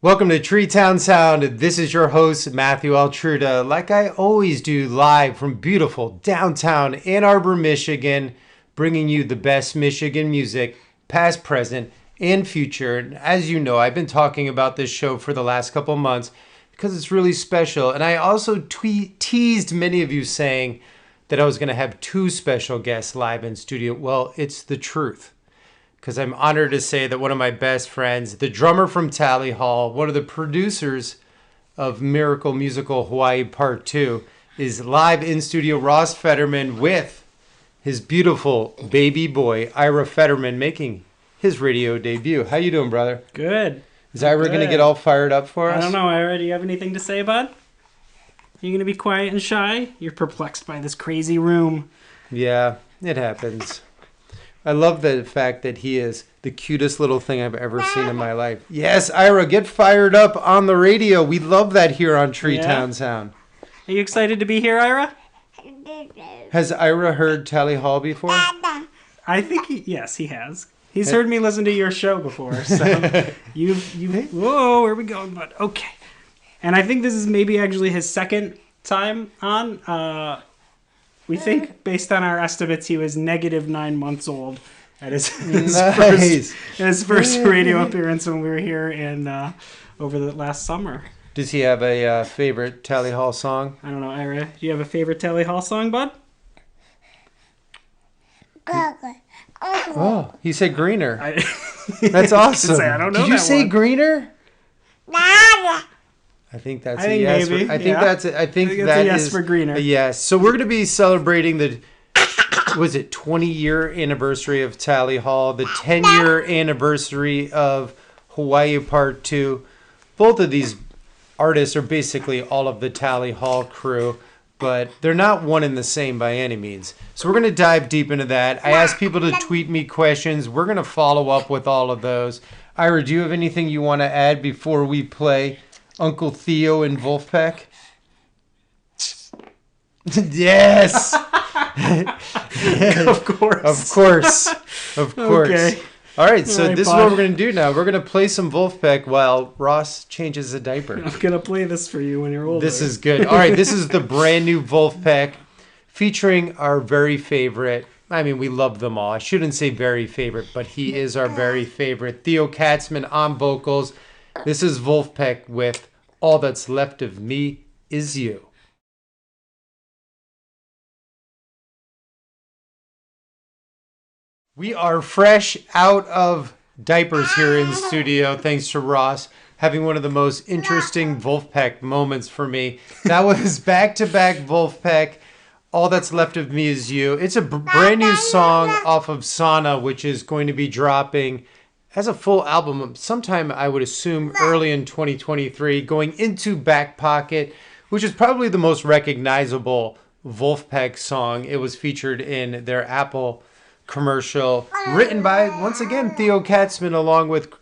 Welcome to Tree Town Sound. This is your host, Matthew Altruda. Like I always do, live from beautiful downtown Ann Arbor, Michigan, bringing you the best Michigan music, past, present, and future. And as you know, I've been talking about this show for the last couple months because it's really special. And I also teased many of you saying that I was going to have two special guests live in studio. Well, it's the truth, because I'm honored to say that one of my best friends, the drummer from Tally Hall, one of the producers of Miracle Musical Hawaii Part 2, is live in studio. Ross Federman with his beautiful baby boy, Ira Federman, making his radio debut. How you doing, brother? Good. Is Ira going to get all fired up for us? I don't know, Ira. Do you have anything to say, bud? Are you going to be quiet and shy? You're perplexed by this crazy room. Yeah, it happens. I love the fact that he is the cutest little thing I've ever seen in my life. Yes, Ira, get fired up on the radio. We love that here on Tree Town Sound. Are you excited to be here, Ira? Has Ira heard Tally Hall before? I think yes, he has. He's heard me listen to your show before. So whoa, where are we going, bud? Okay. And I think this is maybe actually his second time on. We think, based on our estimates, he was -9 months old at his first radio appearance when we were here over the last summer. Does he have a favorite Tally Hall song? I don't know, Ira. Do you have a favorite Tally Hall song, bud? Oh, he said Greener. That's awesome. I don't know. Did you say one. Greener? I think that's a yes. Maybe. I think that's a yes for Greener. A yes. So we're going to be celebrating the 20-year anniversary of Tally Hall, the 10-year anniversary of Hawaii Part 2. Both of these artists are basically all of the Tally Hall crew, but they're not one and the same by any means. So we're going to dive deep into that. I asked people to tweet me questions. We're going to follow up with all of those. Ira, do you have anything you want to add before we play Uncle Theo and Vulfpeck? Yes! Of course. Of course. Okay. All right, so this is bud. what we're going to do now. We're going to play some Vulfpeck while Ross changes a diaper. I'm going to play this for you when you're older. This is good. All right, this is the brand new Vulfpeck featuring our very favorite. I mean, we love them all. I shouldn't say very favorite, but he is our very favorite. Theo Katzman on vocals. This is Vulfpeck with All That's Left of Me Is You. We are fresh out of diapers here in studio, thanks to Ross having one of the most interesting Vulfpeck moments for me. That was back-to-back Vulfpeck, All That's Left of Me Is You. It's a brand new song off of Sauna, which is going to be dropping as a full album sometime, I would assume, early in 2023, going into Back Pocket, which is probably the most recognizable Vulfpeck song. It was featured in their Apple commercial, written by, once again, Theo Katzman, along with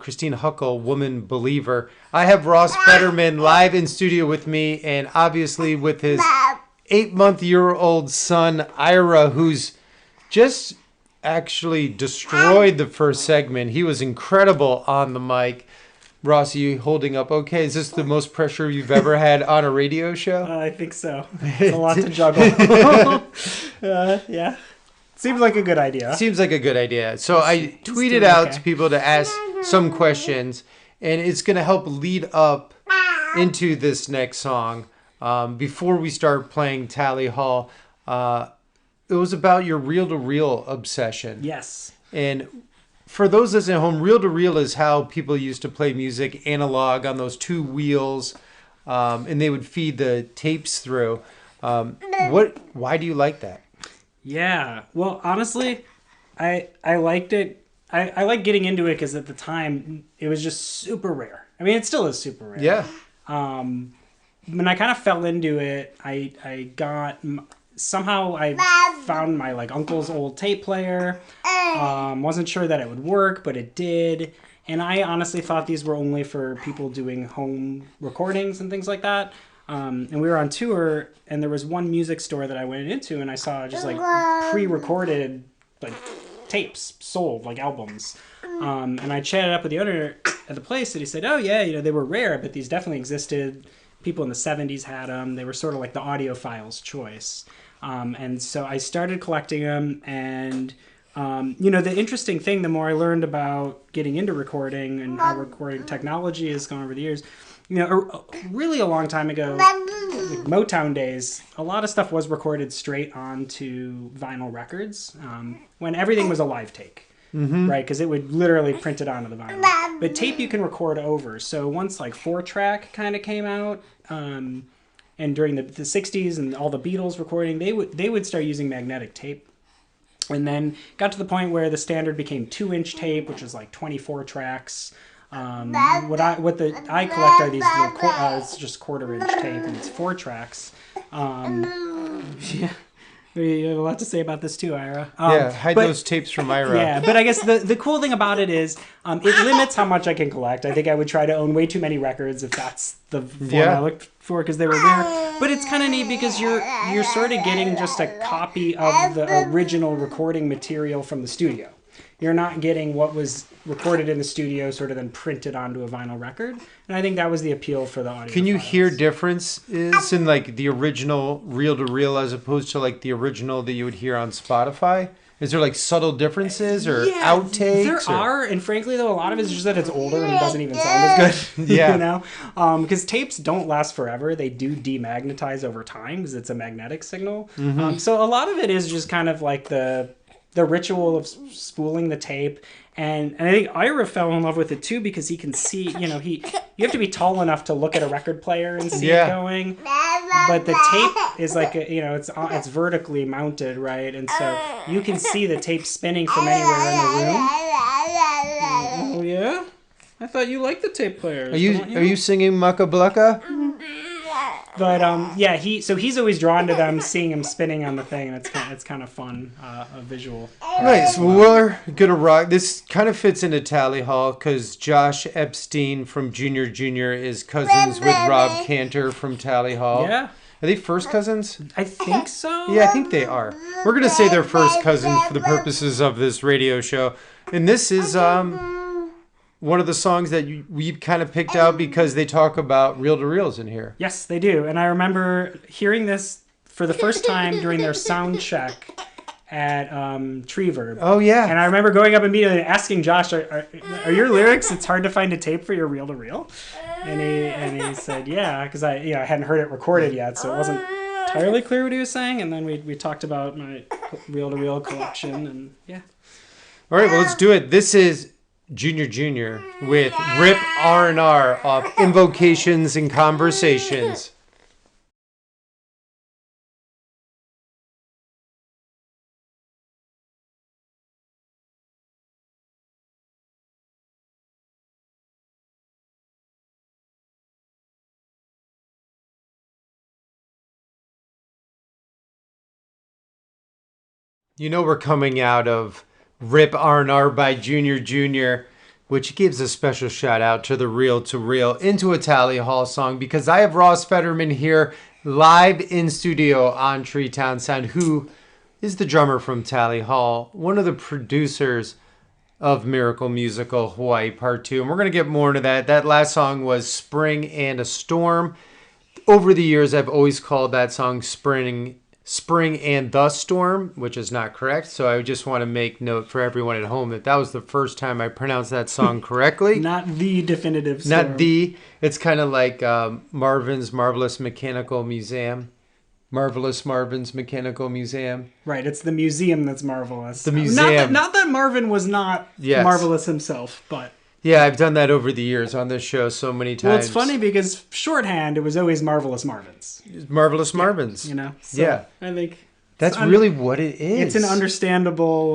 Christine Huckle, Woman Believer. I have Ross Federman live in studio with me, and obviously with his 8-month-old son, Ira, who's just actually destroyed the first segment. He was incredible on the mic. Ross, are you holding up okay? Is this the most pressure you've ever had on a radio show? I think so. It's a lot to juggle. Yeah. Seems like a good idea. Seems like a good idea. So I tweeted out to people to ask some questions, and it's going to help lead up into this next song. Before we start playing Tally Hall, it was about your reel-to-reel obsession. Yes. And for those listening at home, reel-to-reel is how people used to play music analog on those two wheels, and they would feed the tapes through. Why do you like that? Yeah. Well, honestly, I liked it. I like getting into it because at the time, it was just super rare. I mean, it still is super rare. Yeah. When I kind of fell into it, I found my uncle's old tape player. Wasn't sure that it would work, but it did. And I honestly thought these were only for people doing home recordings and things like that. And we were on tour, and there was one music store that I went into, and I saw just pre-recorded tapes sold, like albums. And I chatted up with the owner at the place, and he said, "Oh yeah, they were rare, but these definitely existed. People in the '70s had them. They were sort of like the audiophile's choice." And so I started collecting them, and the interesting thing, the more I learned about getting into recording and how recording technology has gone over the years, really a long time ago, like Motown days, a lot of stuff was recorded straight onto vinyl records when everything was a live take. Mm-hmm. Right, because it would literally print it onto the vinyl. But tape you can record over. So once like 4-track kind of came out, and during the 60s and all the Beatles recording, they would start using magnetic tape. And then got to the point where the standard became 2-inch tape, which is like 24 tracks. What I collect are these little it's just 1/4-inch tape, and it's 4 tracks. Yeah. You have a lot to say about this too, Ira. Hide those tapes from Ira. Yeah, but I guess the cool thing about it is it limits how much I can collect. I think I would try to own way too many records if that's the form I looked for, because they were rare. But it's kind of neat because you're sort of getting just a copy of the original recording material from the studio. You're not getting what was recorded in the studio sort of then printed onto a vinyl record. And I think that was the appeal for the audio. Can you hear differences in like the original reel-to-reel as opposed to like the original that you would hear on Spotify? Is there like subtle differences or outtakes? There are, and frankly though, a lot of it is just that it's older and it doesn't even sound as good. Yeah. Because tapes don't last forever. They do demagnetize over time because it's a magnetic signal. Mm-hmm. So a lot of it is just kind of like the ritual of spooling the tape. And I think Ira fell in love with it too because he can see, you have to be tall enough to look at a record player and see it going. But the tape is like, it's vertically mounted, right? And so you can see the tape spinning from anywhere in the room. Oh, yeah? I thought you liked the tape players. Are you singing Mucka Blucka? But he's always drawn to them, seeing him spinning on the thing, and it's kind of fun, a visual. Nice. Well, we're gonna rock. This kind of fits into Tally Hall because Josh Epstein from Junior Junior is cousins with Rob Cantor from Tally Hall. Yeah. Are they first cousins? I think so. Yeah, I think they are. We're gonna say they're first cousins for the purposes of this radio show, and this is one of the songs that we've kind of picked out because they talk about reel-to-reels in here. Yes, they do. And I remember hearing this for the first time during their sound check at Treeverb. Oh, yeah. And I remember going up immediately and asking Josh, are your lyrics, it's hard to find a tape for your reel-to-reel? And he said, yeah, because I hadn't heard it recorded yet, so it wasn't entirely clear what he was saying. And then we talked about my reel-to-reel collection, and yeah. All right, well, let's do it. This is Junior Junior with Rip R&R of Invocations and Conversations. We're coming out of Rip R&R by Junior Junior, which gives a special shout out to the reel-to-reel into a Tally Hall song because I have Ross Federman here live in studio on Treetown Sound, who is the drummer from Tally Hall, one of the producers of Miracle Musical Hawaii Part 2. And we're going to get more into that. That last song was Spring and a Storm. Over the years, I've always called that song Spring and the Storm, which is not correct. So I just want to make note for everyone at home that was the first time I pronounced that song correctly. Not the definitive storm. Not the. It's kind of like Marvin's Marvelous Mechanical Museum. Marvelous Marvin's Mechanical Museum. Right, it's the museum that's marvelous. The museum. Not that Marvin was not marvelous himself, but... Yeah, I've done that over the years on this show so many times. Well, it's funny because shorthand, it was always Marvelous Marvins. Marvelous Marvins. So yeah. I think... That's really what it is. It's an understandable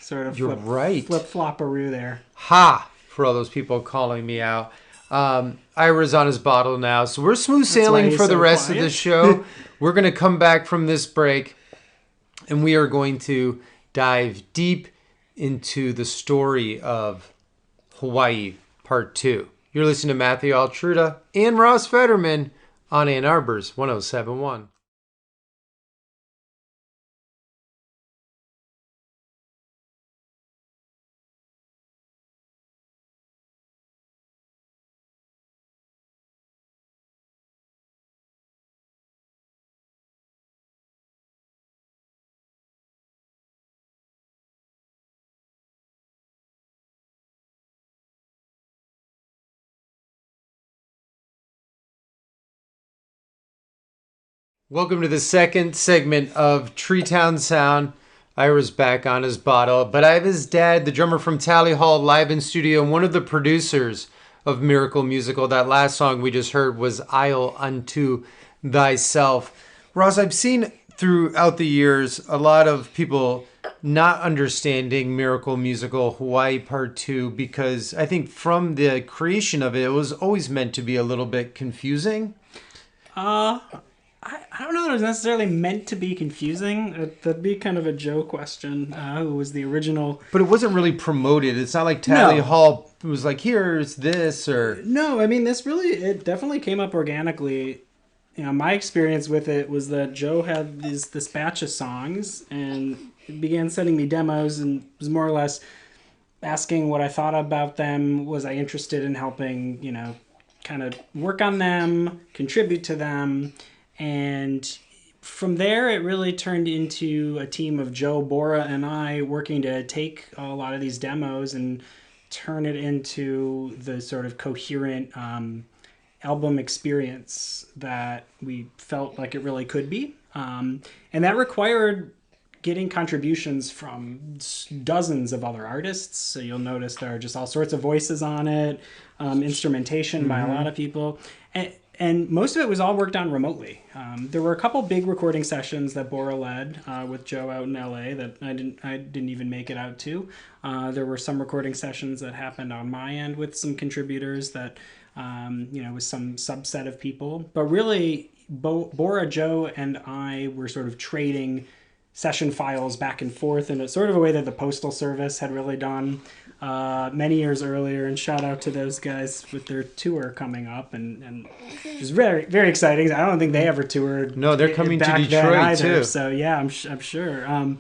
sort of right. flip-flopperoo there. Ha! For all those people calling me out. Ira's on his bottle now, so we're smooth sailing for the rest of the show. We're going to come back from this break, and we are going to dive deep into the story of Hawaii Part 2. You're listening to Matthew Altruda and Ross Federman on Ann Arbor's 107.1. Welcome to the second segment of Treetown Sound. Ira's back on his bottle, but I have his dad, the drummer from Tally Hall, live in studio, and one of the producers of Miracle Musical. That last song we just heard was Isle Unto Thyself. Ross, I've seen throughout the years a lot of people not understanding Miracle Musical Hawaii Part 2 because I think from the creation of it, it was always meant to be a little bit confusing. I don't know that it was necessarily meant to be confusing. That'd be kind of a Joe question. Who was the original? But it wasn't really promoted. It's not like Tally Hall was like, here's this or... No, I mean, it definitely came up organically. You know, my experience with it was that Joe had this batch of songs and began sending me demos and was more or less asking what I thought about them. Was I interested in helping, kind of work on them, contribute to them? And from there, it really turned into a team of Joe, Bora, and I working to take a lot of these demos and turn it into the sort of coherent album experience that we felt like it really could be. And that required getting contributions from dozens of other artists. So you'll notice there are just all sorts of voices on it, instrumentation by a lot of people. And most of it was all worked on remotely. There were a couple big recording sessions that Bora led with Joe out in LA that I didn't even make it out to. There were some recording sessions that happened on my end with some contributors that, was some subset of people. But really, Bora, Joe, and I were sort of trading session files back and forth in a sort of a way that the Postal Service had really done many years earlier. And shout out to those guys with their tour coming up, and it was very, very exciting. I don't think they ever toured. No, they're coming to Detroit too. So yeah, I'm sure.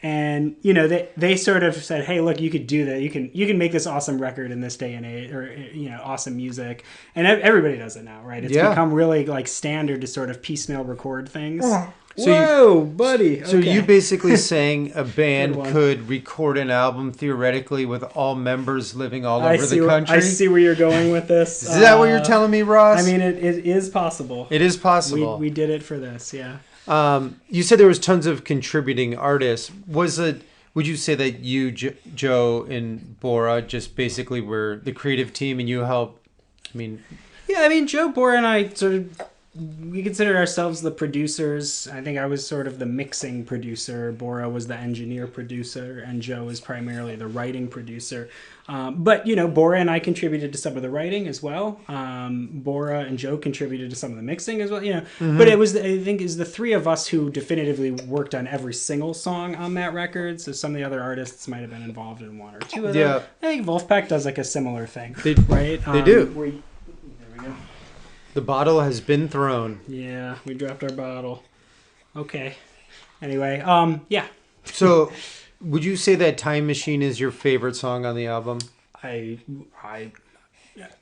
And they sort of said, hey, look, you could do that. You can make this awesome record in this day and age, or awesome music. And everybody does it now, right? It's become really like standard to sort of piecemeal record things. Buddy. So you basically saying a band could record an album theoretically with all members living all over the country? I see where you're going with this. Is that what you're telling me, Ross? I mean, it is possible. It is possible. We did it for this, yeah. You said there was tons of contributing artists. Would you say that you, Joe, and Bora just basically were the creative team and you helped? Joe, Bora, and I we considered ourselves the producers. I think I was sort of the mixing producer. Bora was the engineer producer, and Joe was primarily the writing producer. But Bora and I contributed to some of the writing as well. Bora and Joe contributed to some of the mixing as well. But it was, I think, the three of us who definitively worked on every single song on that record. So some of the other artists might have been involved in one or two of them. Yeah. I think Vulfpeck does like a similar thing, right? They do. There we go. The bottle has been thrown. Yeah, we dropped our bottle. Okay. Anyway, yeah. So, would you say that Time Machine is your favorite song on the album? I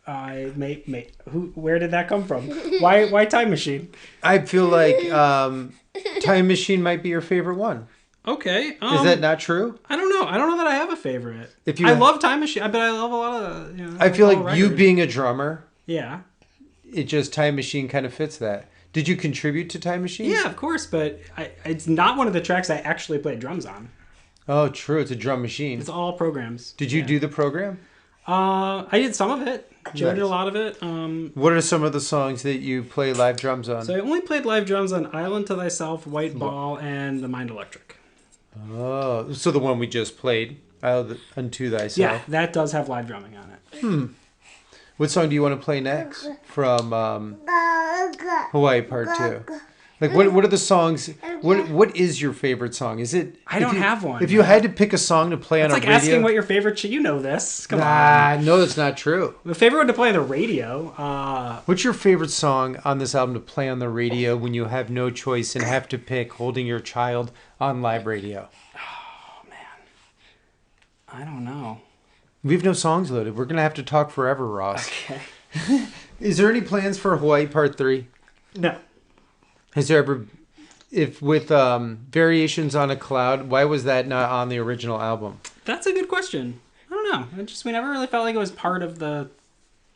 may. Where did that come from? Why Time Machine? I feel like Time Machine might be your favorite one. Okay. Is that not true? I don't know. I don't know that I have a favorite. I love Time Machine, but I love a lot of. I feel like you being a drummer. Yeah. It just Time Machine kind of fits that. Did you contribute to Time Machine? Yeah, of course, but it's not one of the tracks I actually played drums on. Oh, true. It's a drum machine. It's all programs. Did you do the program? I did some of it. Joe did a lot of it. What are some of the songs that you play live drums on? So I only played live drums on Island to Thyself, White Ball, and The Mind Electric. Oh, so the one we just played, Island Unto Thyself. Yeah, that does have live drumming on it. What song do you want to play next from Hawaii Part 2? Like, what are the songs? What is your favorite song? Is it? I don't have one. If you had to pick a song to play on a radio, it's like asking what your favorite. You know this. Come on. No, that's not true. The favorite one to play on the radio. What's your favorite song on this album to play on the radio when you have no choice and have to pick holding your child on live radio? Oh man, I don't know. We have no songs loaded. We're gonna have to talk forever, Ross. Okay. Is there any plans for Hawaii Part 3? No. Has there ever, if with Variations on a Cloud, why was that not on the original album? That's a good question. I don't know. We never really felt like it was part of the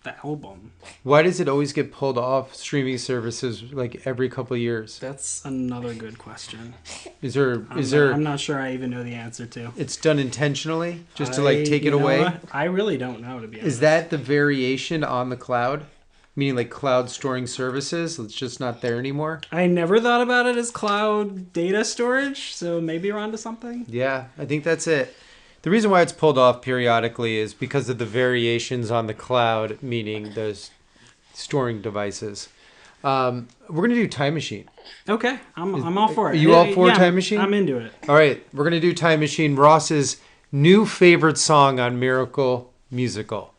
the album. Why does it always get pulled off streaming services like every couple of years? That's another good question. I'm not sure I even know the answer to. It's done intentionally just to like take it away? What? I really don't know, to be honest. Is that the variation on the cloud? Meaning like cloud storing services? It's just not there anymore? I never thought about it as cloud data storage, so maybe you're onto something. Yeah, I think that's it. The reason why it's pulled off periodically is because of the variations on the cloud, meaning those storing devices. We're going to do Time Machine. Okay, I'm all for it. Are you all for Time Machine? I'm into it. All right, we're going to do Time Machine. Ross's new favorite song on Miracle Musical.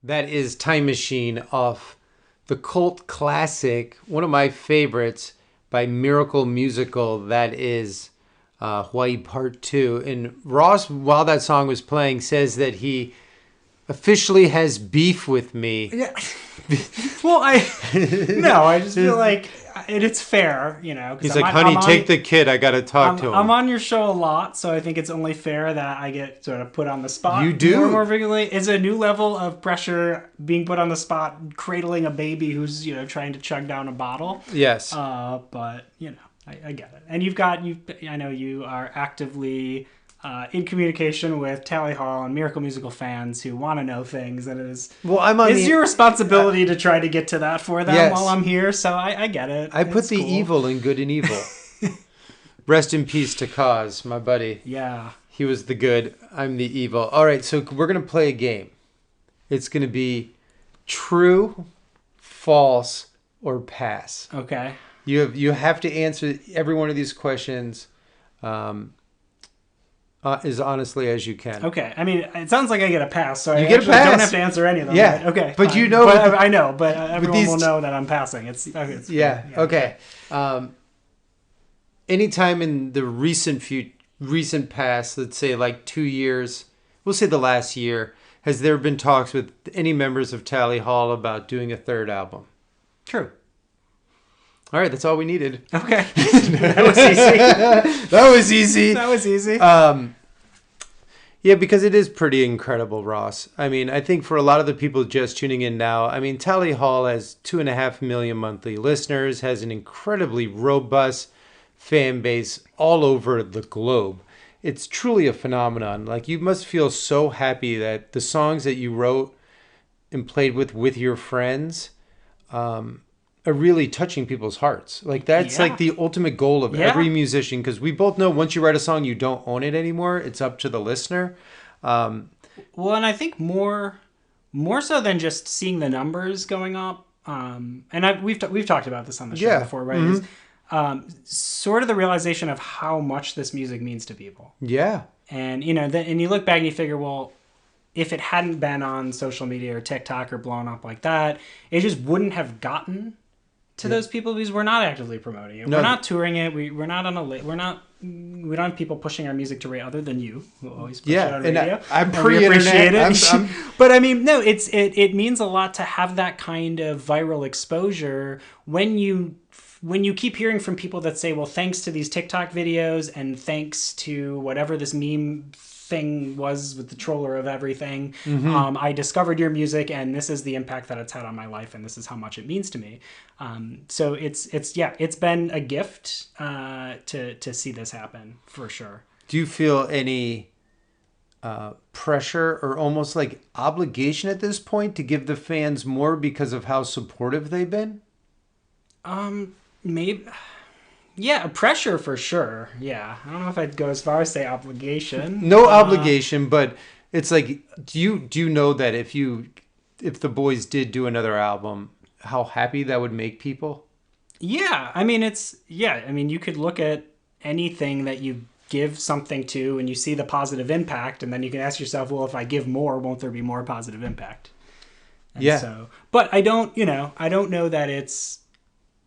That is Time Machine off the cult classic, one of my favorites by Miracle Musical. That is Hawaii Part 2. And Ross, while that song was playing, says that he officially has beef with me. Yeah. Well, I just feel like it's fair, you know. He's like, honey, take the kid. I got to talk to him. I'm on your show a lot, so I think it's only fair that I get sort of put on the spot. You do? More frequently. It's a new level of pressure being put on the spot, cradling a baby who's, you know, trying to chug down a bottle. Yes. But, you know, I get it. And I know you are actively in communication with Tally Hall and Miracle Musical fans who want to know things, and it's your responsibility to try to get to that for them while I'm here, so I get it. I put the evil in good and evil. Rest in peace to Cause, my buddy. Yeah. He was the good, I'm the evil. All right, so we're going to play a game. It's going to be true, false, or pass. Okay. You have to answer every one of these questions as honestly as you can. Okay. I mean, it sounds like I get a pass, so I don't have to answer any of them. Yeah. Right? Okay. But fine. you know... I know, but everyone will know that I'm passing. It's okay. Anytime in the recent past, let's say like 2 years, we'll say the last year, has there been talks with any members of Tally Hall about doing a third album? True. All right, that's all we needed. Okay. That was easy. That was easy. Yeah, because it is pretty incredible, Ross. I mean, I think for a lot of the people just tuning in now, I mean, Tally Hall has 2.5 million monthly listeners, has an incredibly robust fan base all over the globe. It's truly a phenomenon. Like, you must feel so happy that the songs that you wrote and played with your friends are really touching people's hearts. Like, that's like the ultimate goal of every musician, because we both know once you write a song, you don't own it anymore. It's up to the listener. Well, and I think more so than just seeing the numbers going up. And we've talked about this on the show before, right? Mm-hmm. Is sort of the realization of how much this music means to people. Yeah. And you know, and you look back and you figure, well, if it hadn't been on social media or TikTok or blown up like that, it just wouldn't have gotten to those people, because we're not actively promoting it. We're not touring it. We're not on we don't have people pushing our music to radio other than you, who always push it on radio. And I'm pre-internet. I'm but I mean, no, it means a lot to have that kind of viral exposure when you keep hearing from people that say, well, thanks to these TikTok videos and thanks to whatever this meme thing was with the troller of everything, I discovered your music, and this is the impact that it's had on my life, and this is how much it means to me. So it's been a gift to see this happen, for sure. Do you feel any pressure or almost like obligation at this point to give the fans more because of how supportive they've been? Maybe. Yeah, pressure for sure. Yeah. I don't know if I'd go as far as say obligation. No obligation, but it's like, do you know that if the boys did do another album, how happy that would make people? Yeah. I mean, you could look at anything that you give something to and you see the positive impact, and then you can ask yourself, well, if I give more, won't there be more positive impact? And so, but I don't know that it's,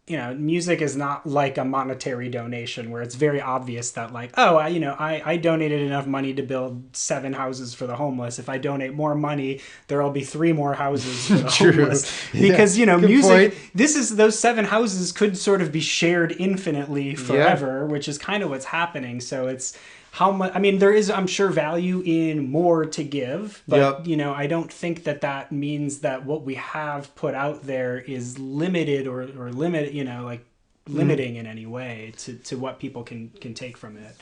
music is not like a monetary donation where it's very obvious that like, oh, I donated enough money to build 7 houses for the homeless. If I donate more money, there'll be 3 more houses for the homeless. Because, music, point. Those 7 houses could sort of be shared infinitely forever, which is kind of what's happening. So it's how much, there is, I'm sure, value in more to give, but, I don't think that means that what we have put out there is limited or limiting in any way to what people can take from it.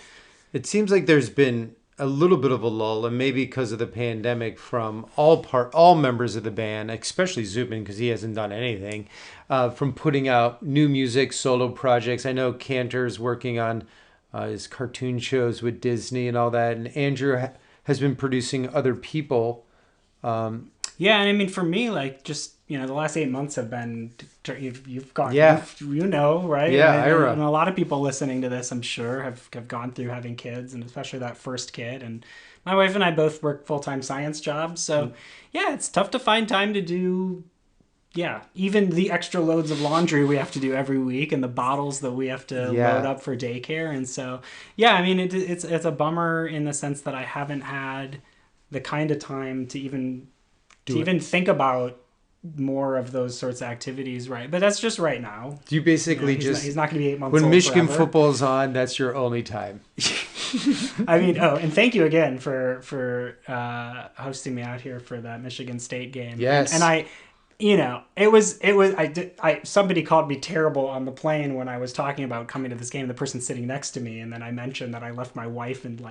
It seems like there's been a little bit of a lull, and maybe because of the pandemic, from all members of the band, especially Zubin, because he hasn't done anything, from putting out new music, solo projects. I know Cantor's working on his cartoon shows with Disney and all that, and Andrew has been producing other people. And for me, like, just the last 8 months have been you've gone, right? Yeah, and a lot of people listening to this, I'm sure, have gone through having kids, and especially that first kid. And my wife and I both work full-time science jobs, so it's tough to find time to do. Yeah, even the extra loads of laundry we have to do every week, and the bottles that we have to load up for daycare. And so, it's a bummer in the sense that I haven't had the kind of time to even think about more of those sorts of activities, right? But that's just right now. You basically he's not going to be 8 months when old Michigan forever. football's on, that's your only time. And thank you again for hosting me out here for that Michigan State game. Yes, and I. Somebody called me terrible on the plane when I was talking about coming to this game, the person sitting next to me. And then I mentioned that I left my wife and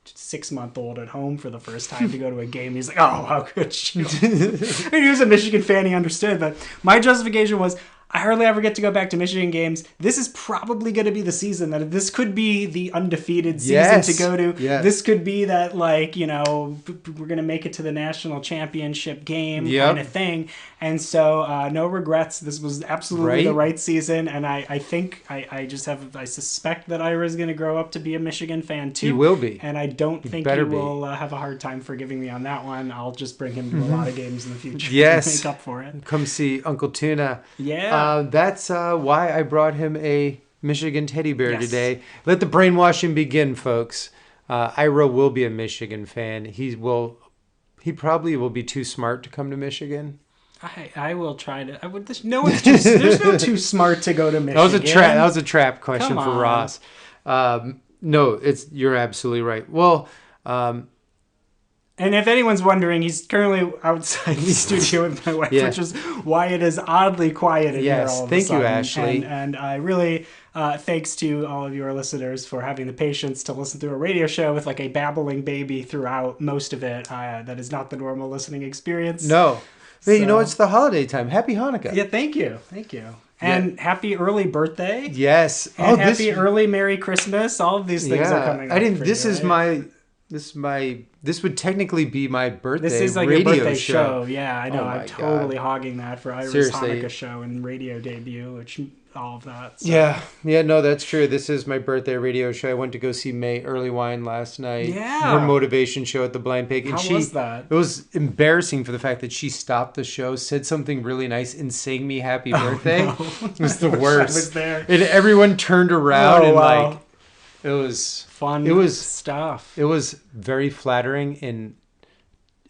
6-month-old at home for the first time to go to a game. He's like, oh, how could you? He was a Michigan fan. He understood. But my justification was, I hardly ever get to go back to Michigan games. This is probably going to be the season that this could be the undefeated season to go to. Yes. This could be that, we're going to make it to the national championship game kind of thing. And so no regrets. This was absolutely the right season. And I think I suspect that Ira is going to grow up to be a Michigan fan too. He will be. And I don't think he will have a hard time forgiving me on that one. I'll just bring him to a lot of games in the future to make up for it. Come see Uncle Tuna. Yeah. That's why I brought him a Michigan teddy bear today. Let the brainwashing begin, folks. Ira will be a Michigan fan. He probably will be too smart to come to Michigan. I will try to. There's no too smart to go to Michigan. That was a trap question for Ross. No, you're absolutely right. Well, and if anyone's wondering, he's currently outside the studio with my wife, which is why it is oddly quiet in here all of a sudden. Thank you, Ashley. And I really, thanks to all of your listeners for having the patience to listen to a radio show with a babbling baby throughout most of it. That is not the normal listening experience. No. Hey, it's the holiday time. Happy Hanukkah. Yeah, thank you. And happy early birthday. Yes. And happy early Merry Christmas. All of these things are coming up. This would technically be my birthday. This is radio your birthday show. Yeah, I know. I'm totally hogging that for Ira's Hanukkah show and radio debut, which all of that. So. Yeah, no, that's true. This is my birthday radio show. I went to go see May Early Wine last night. Yeah. Her motivation show at the Blind Pig. And How was that? It was embarrassing for the fact that she stopped the show, said something really nice, and sang me happy birthday. No. It was the worst. I was there. And everyone turned around it was fun stuff. It was very flattering, and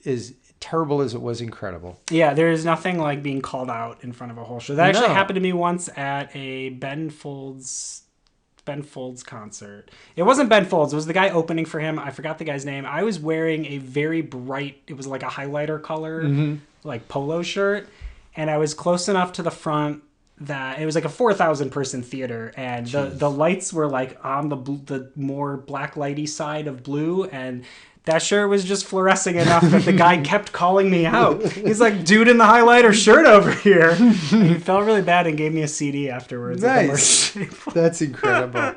as terrible as it was, incredible. Yeah, there is nothing like being called out in front of a whole show. That actually happened to me once at a Ben Folds concert. It wasn't Ben Folds. It was the guy opening for him. I forgot the guy's name. I was wearing a very bright, it was like a highlighter color, polo shirt. And I was close enough to the front that it was like a 4,000 person theater, and the lights were on the more black lighty side of blue, and that shirt was just fluorescing enough that the guy kept calling me out. He's like, dude in the highlighter shirt over here. And he felt really bad and gave me a CD afterwards. Nice. That's incredible.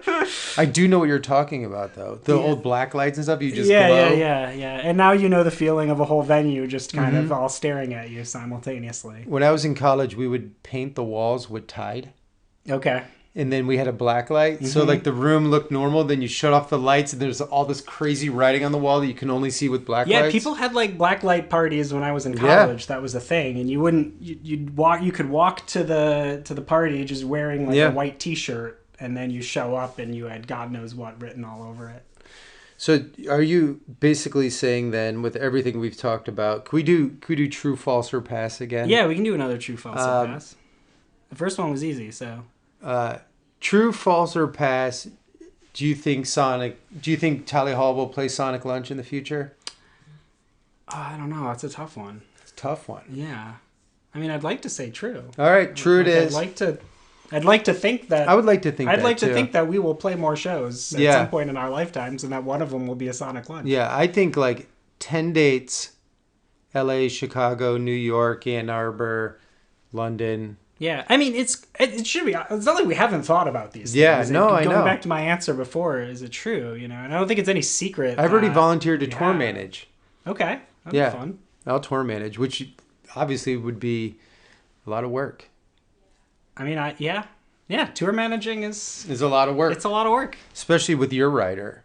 I do know what you're talking about, though. The old black lights and stuff, you just glow. Yeah. And now you know the feeling of a whole venue just kind of all staring at you simultaneously. When I was in college, we would paint the walls with Tide. Okay. and then we had a black light. So like the room looked normal, then you shut off the lights and there's all this crazy writing on the wall that you can only see with black lights. Yeah, people had like black light parties when I was in college. That was a thing, and you could walk to the party just wearing like a white t-shirt, and then you show up and you had God knows what written all over it. So are you basically saying then, with everything we've talked about, could we do true, false, or pass again? Yeah, we can do another true, false, or pass. The first one was easy, so. True, false, or pass. Do you think Tally Hall will play Sonic Lunch in the future? I don't know. That's a tough one. It's a tough one. Yeah. I mean, I'd like to say true. All right, true it is. I'd like to think that. I would like to think that, I'd like to think that we will play more shows at some point in our lifetimes, and that one of them will be a Sonic Lunch. Yeah, I think like 10 dates: L.A., Chicago, New York, Ann Arbor, London. Yeah, I mean, it should be. It's not like we haven't thought about these things. Yeah, no, I know. Going back to my answer before, is it true? You know, and I don't think it's any secret. I've already volunteered to tour manage. Okay, that'd be fun. I'll tour manage, which obviously would be a lot of work. I mean, tour managing is a lot of work. It's a lot of work, especially with your rider.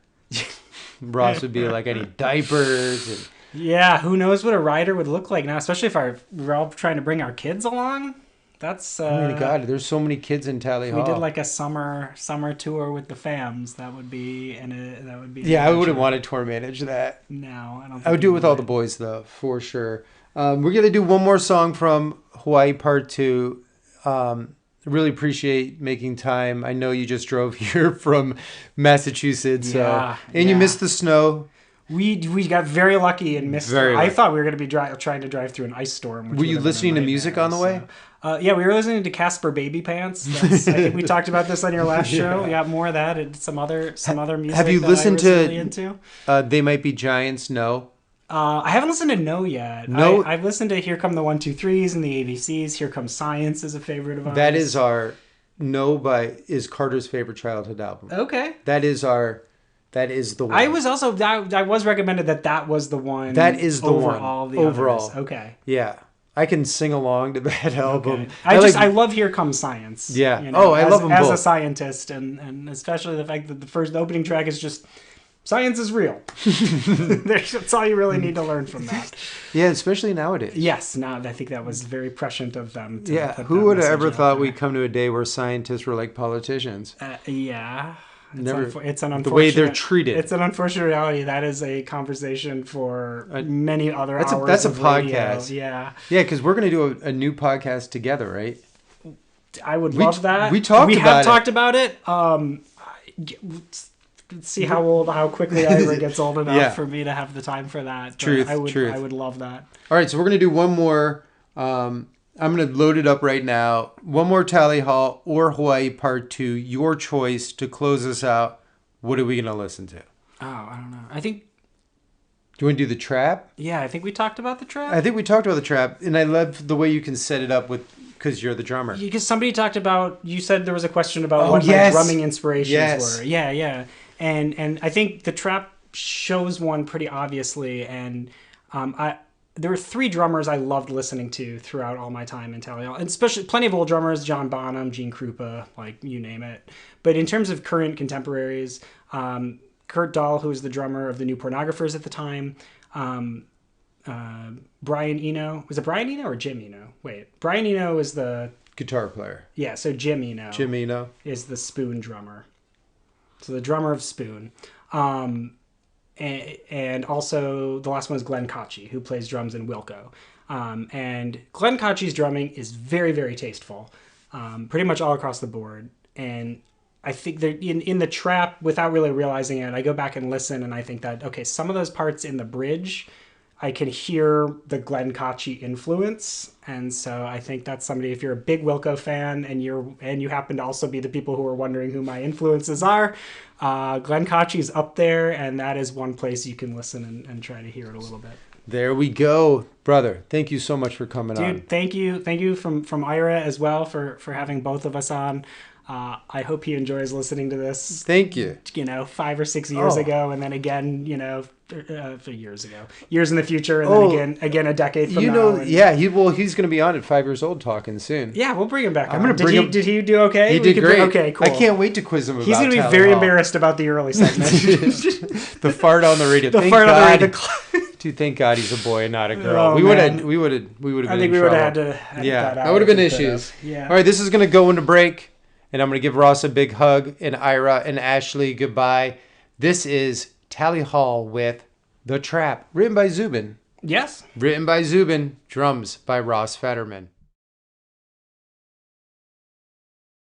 Ross would be like, I need diapers. And... Yeah, who knows what a rider would look like now, especially if we're all trying to bring our kids along. That's oh my God, there's so many kids in Tally Hall. We did like a summer tour with the fams. That would be Yeah, I wouldn't want to tour manage that. No, I don't think I would do it with all the boys though, for sure. We're gonna do one more song from Hawaii Part 2. I really appreciate making time. I know you just drove here from Massachusetts, and you missed the snow. We got very lucky and missed. I thought we were going to be trying to drive through an ice storm. Were you listening to music on the way? Yeah, we were listening to Casper Baby Pants. I think we talked about this on your last show. We got more of that and some other music. Have you listened to really into? They Might Be Giants? No. I haven't listened to No yet. No, I've listened to Here Come the 1-2-3s and the ABCs. Here Comes Science is a favorite of ours. That is is Carter's favorite childhood album. Okay. That is the one. I was recommended that was the one. That is the one. All the overall. Others. Okay. Yeah. I can sing along to that album. Okay. I love Here Comes Science. Yeah. You know, I love them both. As a scientist, and especially the fact that the opening track is just science is real. That's all you really need to learn from that. Yeah, especially nowadays. Yes, I think that was very prescient of them. Who would have ever thought we'd come to a day where scientists were like politicians? Yeah. It's an unfortunate, the way they're treated. It's an unfortunate reality. That is a conversation for many other hours. That's a Radio. podcast. Yeah. Yeah, because we're going to do a new podcast together, right? I would love that. We have talked about it. Let's see how quickly Ira gets old enough for me to have the time for that. Truth. I would love that. All right, so we're going to do one more. I'm going to load it up right now. One more Tally Hall or Hawaii Part 2. Your choice to close us out. What are we going to listen to? Oh, I don't know. I think... Do you want to do the trap? Yeah, I think we talked about the trap. I think we talked about the trap, and I love the way you can set it up because you're the drummer. Because somebody talked about... You said there was a question about what my drumming inspirations were. Yeah. And I think the trap shows one pretty obviously, and there were 3 drummers I loved listening to throughout all my time in Tally Hall, and especially plenty of old drummers, John Bonham, Gene Krupa, like you name it. But in terms of current contemporaries, Kurt Dahl, who was the drummer of the New Pornographers at the time, Brian Eno. Was it Brian Eno or Jim Eno? Wait, Brian Eno is the... guitar player. Yeah, so Jim Eno is the Spoon drummer. So the drummer of Spoon. And also the last one is Glenn Kochi, who plays drums in Wilco. And Glenn Kochi's drumming is very, very tasteful, pretty much all across the board. And I think that in the trap, without really realizing it, I go back and listen, and I think that, okay, some of those parts in the bridge, I can hear the Glenn Kochi influence. And so I think that's somebody, if you're a big Wilco fan and you happen to also be the people who are wondering who my influences are, Glenn Kochi's up there, and that is one place you can listen and try to hear it a little bit. There we go, brother. Thank you so much for coming on. Dude, thank you from Ira as well for having both of us on. I hope he enjoys listening to this. Thank you. 5 or 6 years ago, and then again, for years ago, years in the future, and then again a decade from now. He's going to be on at 5 years old talking soon. Yeah, we'll bring him back. I'm going to bring him. Did he do okay? He did great. Okay, cool. I can't wait to quiz him. He's going to be very embarrassed about the early segment. The fart on the radio. The fart on the radio. Dude, thank God he's a boy and not a girl. Oh, we would have been I think we would have had to. That would have been issues. Yeah. All right, this is going to go into break, and I'm going to give Ross a big hug, and Ira and Ashley goodbye. This is Tally Hall with The Trap, written by Zubin. Yes. Written by Zubin, drums by Ross Federman.